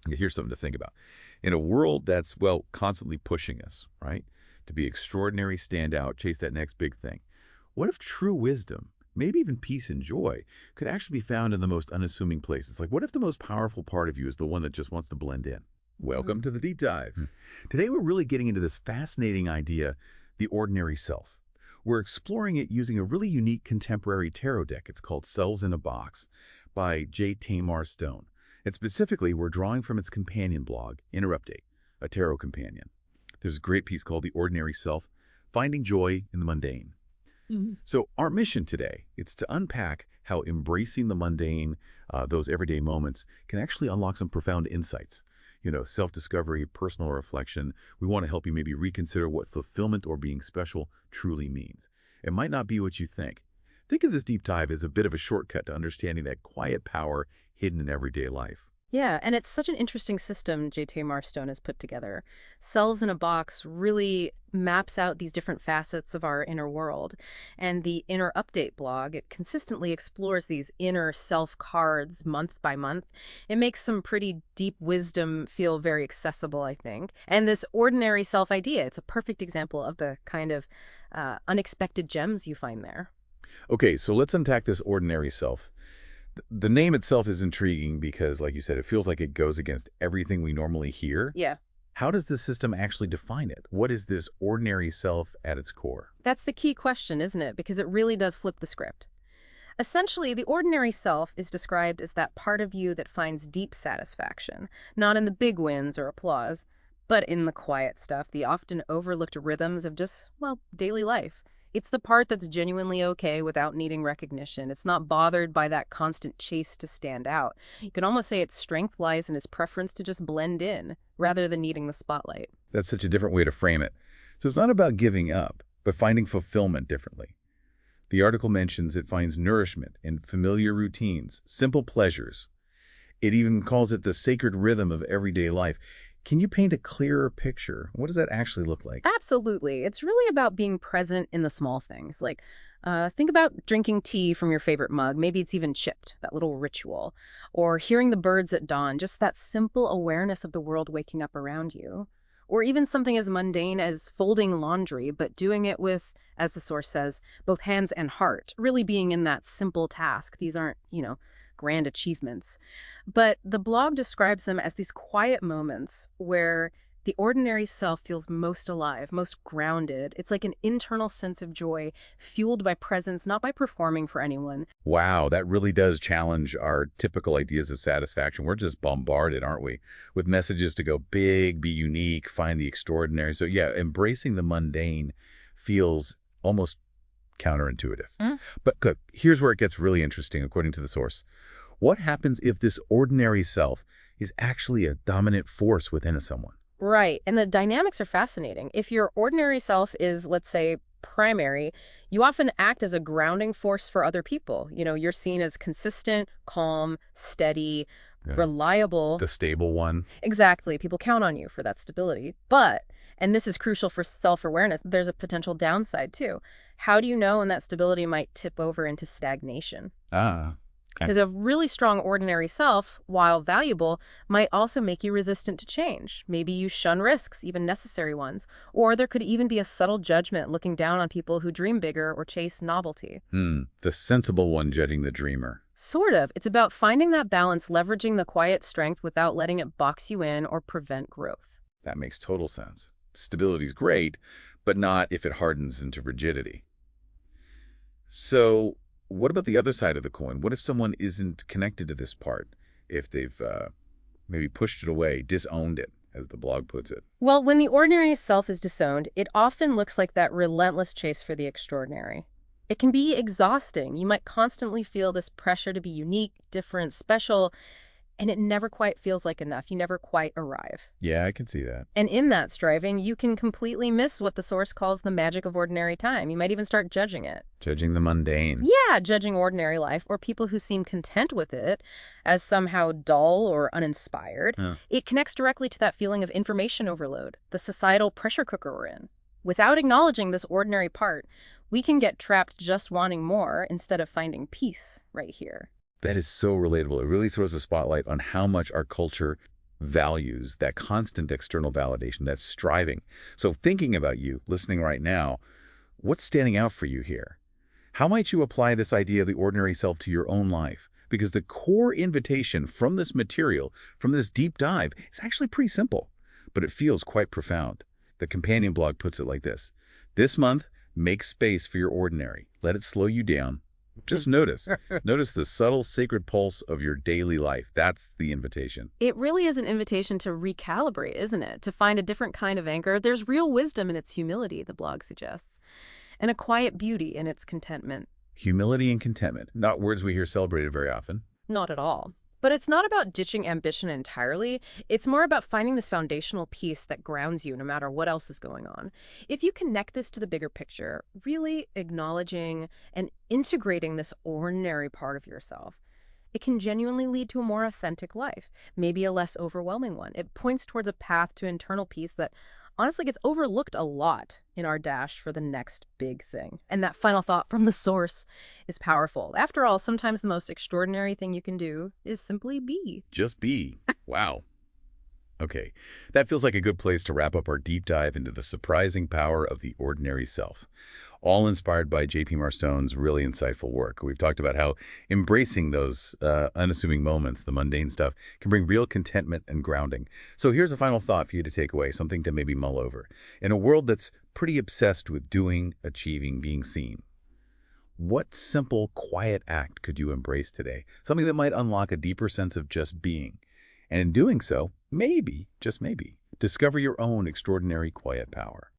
Okay, here's something to think about. In a world that's, well, constantly pushing us, right, to be extraordinary, stand out, chase that next big thing, what if true wisdom, maybe even peace and joy, could actually be found in the most unassuming places? Like, what if the most powerful part of you is the one that just wants to blend in? Welcome to the Deep Dives. Today, we're really getting into this fascinating idea, the ordinary self. We're exploring it using a really unique contemporary tarot deck. It's called Selves in a Box by J. Tamar Stone. And specifically, we're drawing from its companion blog, Inner Update, a tarot companion. There's a great piece called The Ordinary Self, Finding Joy in the Mundane. So our mission today, it's to unpack how embracing the mundane, those everyday moments, can actually unlock some profound insights. You know, self-discovery, personal reflection. We want to help you maybe reconsider what fulfillment or being special truly means. It might not be what you think. Think of this deep dive as a bit of a shortcut to understanding that quiet power hidden in everyday life. Yeah, and it's such an interesting system J.T. Marstone has put together. Cells in a Box really maps out these different facets of our inner world. And the Inner Update blog, it consistently explores these inner self cards month by month. It makes some pretty deep wisdom feel very accessible, I think. And this ordinary self idea, it's a perfect example of the kind of unexpected gems you find there. Okay, so let's unpack this ordinary self. The name itself is intriguing because, like you said, it feels like it goes against everything we normally hear. Yeah. How does the system actually define it? What is this ordinary self at its core? That's the key question, isn't it? Because it really does flip the script. Essentially, the ordinary self is described as that part of you that finds deep satisfaction, not in the big wins or applause, but in the quiet stuff, the often overlooked rhythms of just, well, daily life. It's the part that's genuinely okay without needing recognition. It's not bothered by that constant chase to stand out. You can almost say its strength lies in its preference to just blend in, rather than needing the spotlight. That's such a different way to frame it. So it's not about giving up, but finding fulfillment differently. The article mentions it finds nourishment in familiar routines, simple pleasures. It even calls it the sacred rhythm of everyday life. Can you paint a clearer picture? What does that actually look like? Absolutely. It's really about being present in the small things. Like, think about drinking tea from your favorite mug. Maybe it's even chipped, that little ritual. Or hearing the birds at dawn, just that simple awareness of the world waking up around you. Or even something as mundane as folding laundry, but doing it with, as the source says, both hands and heart, really being in that simple task. These aren't, grand achievements. But the blog describes them as these quiet moments where the ordinary self feels most alive, most grounded. It's like an internal sense of joy fueled by presence, not by performing for anyone. Wow, that really does challenge our typical ideas of satisfaction. We're just bombarded, aren't we, with messages to go big, be unique, find the extraordinary. So yeah, embracing the mundane feels almost counterintuitive. But good. Here's where it gets really interesting, according to the source. What happens if this ordinary self is actually a dominant force within someone? Right. And the dynamics are fascinating. If your ordinary self is, let's say, primary, you often act as a grounding force for other people. You're seen as consistent, calm, steady, reliable. The stable one. Exactly. People count on you for that stability. But, and this is crucial for self-awareness, there's a potential downside too. How do you know when that stability might tip over into stagnation? Because a really strong ordinary self, while valuable, might also make you resistant to change. Maybe you shun risks, even necessary ones. Or there could even be a subtle judgment looking down on people who dream bigger or chase novelty. The sensible one judging the dreamer. Sort of. It's about finding that balance, leveraging the quiet strength without letting it box you in or prevent growth. That makes total sense. Stability's great, but not if it hardens into rigidity. So what about the other side of the coin? What if someone isn't connected to this part? If they've maybe pushed it away, disowned it, as the blog puts it? Well, when the ordinary self is disowned, it often looks like that relentless chase for the extraordinary. It can be exhausting. You might constantly feel this pressure to be unique, different, special, and it never quite feels like enough. You never quite arrive. Yeah, I can see that. And in that striving, you can completely miss what the source calls the magic of ordinary time. You might even start judging it. Judging the mundane. Yeah, judging ordinary life or people who seem content with it as somehow dull or uninspired. It connects directly to that feeling of information overload, the societal pressure cooker we're in. Without acknowledging this ordinary part, we can get trapped just wanting more instead of finding peace right here. That is so relatable. It really throws a spotlight on how much our culture values that constant external validation, that striving. So thinking about you, listening right now, what's standing out for you here? How might you apply this idea of the ordinary self to your own life? Because the core invitation from this material, from this deep dive, is actually pretty simple, but it feels quite profound. The companion blog puts it like this: this month, make space for your ordinary. Let it slow you down. Just notice. Notice the subtle sacred pulse of your daily life. That's the invitation. It really is an invitation to recalibrate, isn't it? To find a different kind of anchor. There's real wisdom in its humility, the blog suggests, and a quiet beauty in its contentment. Humility and contentment, not words we hear celebrated very often. Not at all. But it's not about ditching ambition entirely. It's more about finding this foundational piece that grounds you no matter what else is going on. If you connect this to the bigger picture, really acknowledging and integrating this ordinary part of yourself, it can genuinely lead to a more authentic life, maybe a less overwhelming one. It points towards a path to internal peace that honestly gets overlooked a lot in our dash for the next big thing. And that final thought from the source is powerful. After all, sometimes the most extraordinary thing you can do is simply be. Just be. Wow. Okay, that feels like a good place to wrap up our deep dive into the surprising power of the ordinary self. All inspired by J.P. Marstone's really insightful work. We've talked about how embracing those unassuming moments, the mundane stuff, can bring real contentment and grounding. So here's a final thought for you to take away, something to maybe mull over. In a world that's pretty obsessed with doing, achieving, being seen, what simple, quiet act could you embrace today? Something that might unlock a deeper sense of just being. And in doing so, maybe, just maybe, discover your own extraordinary quiet power.